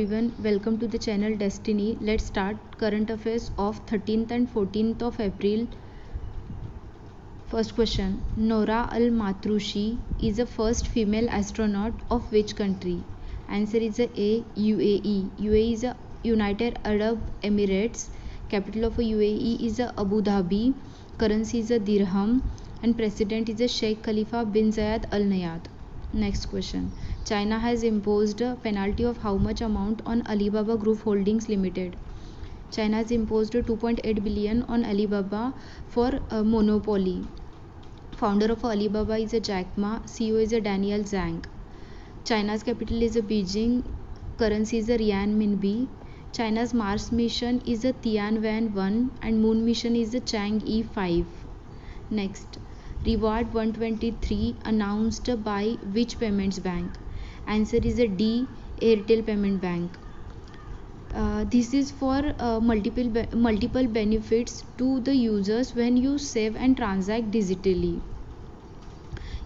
Everyone, welcome to the channel Destiny. Let's start current affairs of 13th and 14th of April. First question: Nora Al Matrushi is the first female astronaut of which country? Answer is A. UAE. UAE is a United Arab Emirates. Capital of UAE is Abu Dhabi. Currency is a dirham and president is Sheikh Khalifa bin Zayed Al Nahyan. Next question: China has imposed a penalty of how much amount on Alibaba Group Holdings Limited? China has imposed 2.8 billion on Alibaba for monopoly. Founder of Alibaba is Jack Ma. CEO is Daniel Zhang. China's capital is Beijing. Currency is Renminbi. China's Mars mission is Tianwen-1 and Moon mission is Chang'e 5. Next, Reward 123 announced by which payments bank? Answer is D. Airtel Payment Bank. This is for multiple benefits to the users when you save and transact digitally.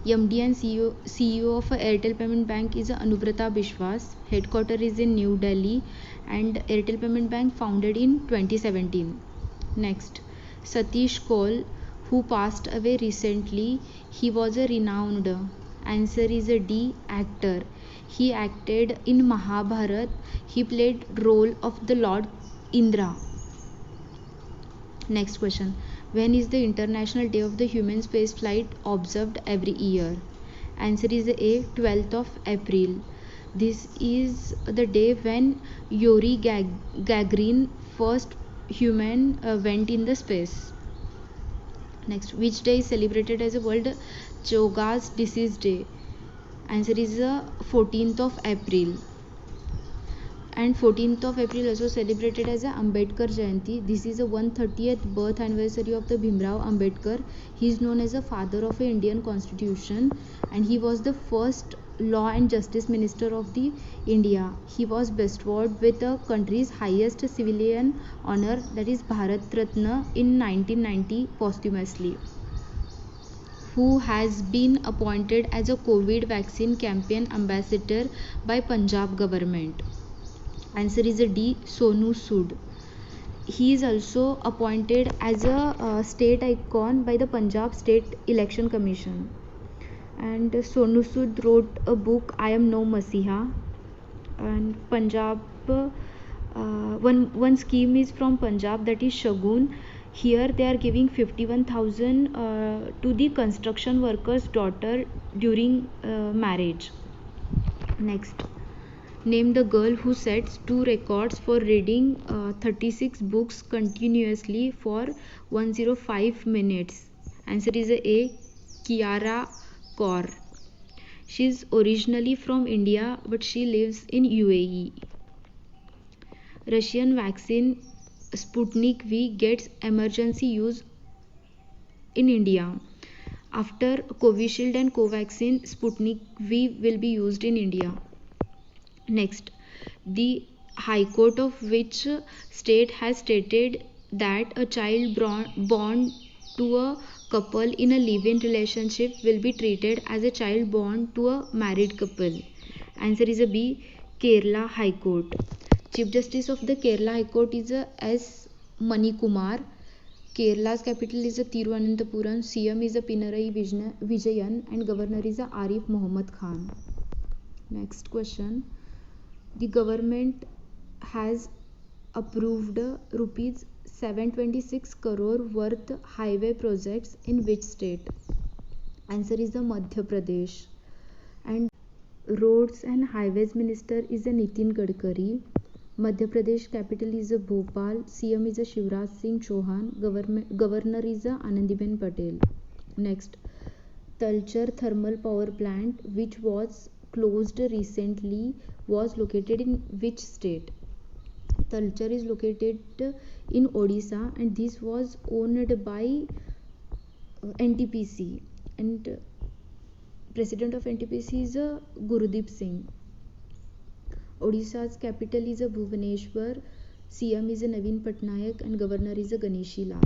MD and CEO of Airtel Payment Bank is Anubrata Bishwas. Headquarters is in New Delhi and Airtel Payment Bank founded in 2017. Next, Satish Kaul, who passed away recently. He was a renowned. Answer is D. Actor. He acted in Mahabharat. He played role of the Lord Indra. Next question: when is the International Day of the Human Space Flight observed every year? Answer is A. 12th of April. This is the day when Yuri Gagarin, first human, went in the space. Next, which day is celebrated as a World Chagas Disease Day? Answer is 14th of April. And 14th of April also celebrated as Ambedkar Jayanti. This is the 130th birth anniversary of the Bhimrao Ambedkar. He is known as a father of the Indian Constitution and he was the first Law and Justice Minister of the India. He was bestowed with the country's highest civilian honor, that is Bharat Ratna, in 1990 posthumously. Who has been appointed as a COVID vaccine campaign ambassador by Punjab government? Answer is D. Sonu Sood. He is also appointed as a state icon by the Punjab State Election Commission. And Sonu Sood wrote a book, I Am No Masiha. And Punjab, one scheme is from Punjab, that is Shagun. Here they are giving 51,000 to the construction worker's daughter during marriage. Next, name the girl who sets two records for reading 36 books continuously for 105 minutes. Answer is A. Kiara Kaur. She is originally from India but she lives in UAE. Russian vaccine Sputnik V gets emergency use in India. After Covishield and Covaxin, Sputnik V will be used in India. Next, the High Court of which state has stated that a child born to a couple in a live-in relationship will be treated as a child born to a married couple? Answer is B. Kerala High Court. Chief Justice of the Kerala High Court is S. Manikumar. Kerala's capital is Thiruvananthapuram. CM is Pinarayi Vijayan and Governor is Arif Muhammad Khan. Next question: the government has approved rupees 726 crore worth highway projects in which state? Answer is the Madhya Pradesh. And roads and highways minister is Nitin Gadkari. Madhya Pradesh capital is Bhopal. CM is Shivraj Singh Chauhan. Governor is Anandiben Patel. Next, Talcher thermal power plant, which was closed recently, was located in which state? Talcher is located in Odisha and this was owned by NTPC and president of NTPC is Gurudeep Singh. Odisha's capital is Bhubaneswar. CM is Naveen Patnaik and governor is Ganeshi Lal.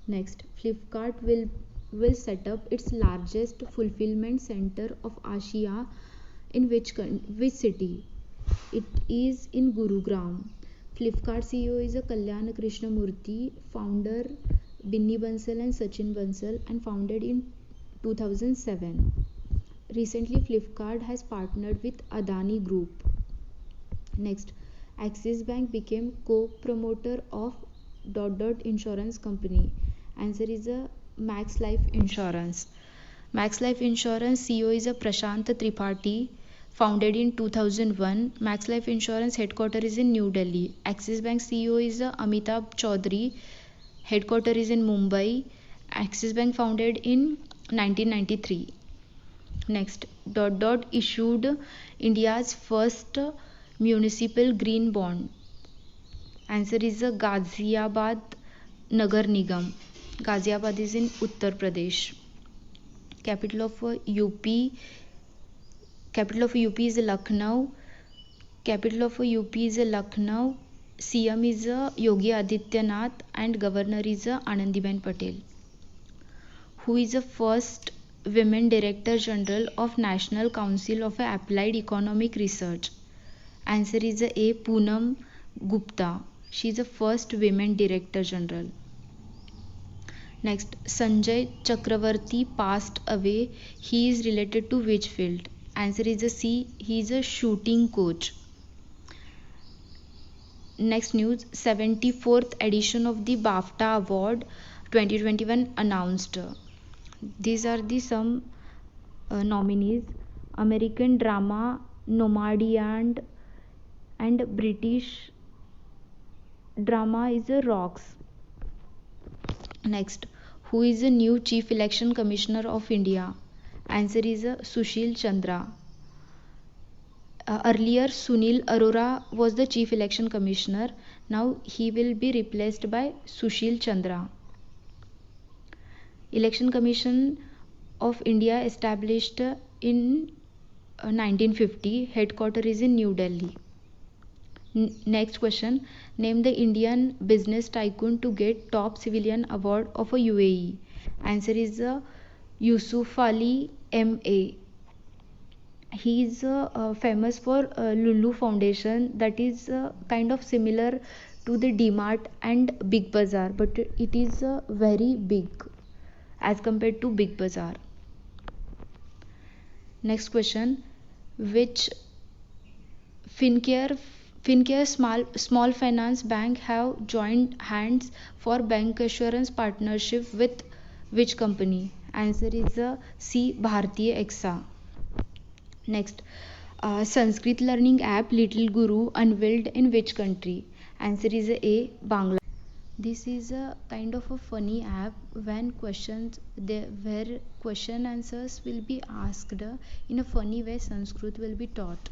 Next, Flipkart will set up its largest fulfillment center of Asia in which city? It is in Gurugram. Flipkart CEO is a Kalyan Krishnamurthy, founder Binny Bansal and Sachin Bansal, and founded in 2007. Recently, Flipkart has partnered with Adani Group. Next, Axis Bank became co-promoter of Insurance Company. Answer is a Max Life Insurance. Max Life Insurance CEO is a Prashant Tripathi, founded in 2001. Max Life Insurance headquarters is in New Delhi. Axis Bank CEO is Amitabh Chaudhary, headquarters is in Mumbai. Axis Bank founded in 1993. Next, issued India's first municipal green bond. Answer is Ghaziabad Nagar Nigam. Ghaziabad is in Uttar Pradesh. Capital of UP. Capital of UP is Lucknow. Capital of UP is Lucknow. CM is Yogi Adityanath and Governor is Anandiben Patel. Who is the first Women Director General of National Council of Applied Economic Research? Answer is A. Poonam Gupta. She is the first Women Director General. Next, Sanjay Chakravarti passed away. He is related to which field? Answer is a C. He is a shooting coach. Next news, 74th edition of the BAFTA Award 2021 announced. These are the some nominees: American Drama, Nomadland, and British Drama is a Rocks. Next, who is the new Chief Election Commissioner of India? Answer is Sushil Chandra. Earlier, Sunil Arora was the Chief Election Commissioner. Now he will be replaced by Sushil Chandra. Election Commission of India established in 1950. Headquarters is in New Delhi. Next question, name the Indian business tycoon to get top civilian award of a UAE. Answer is Yusuf Ali MA. He is famous for Lulu Foundation, that is kind of similar to the DMart and Big Bazaar, but it is very big as compared to Big Bazaar. Next question, which Fincare small finance bank have joined hands for bank assurance partnership with which company? Answer is C. Bhartiya AXA. Next, Sanskrit learning app Little Guru unveiled in which country? Answer is A. Bangladesh. This is a kind of a funny app when where question answers will be asked in a funny way. Sanskrit will be taught.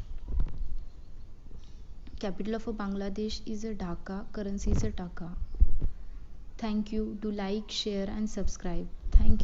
Capital of Bangladesh is Dhaka. Currency is Taka. Thank you. Do like, share and subscribe. Thank you.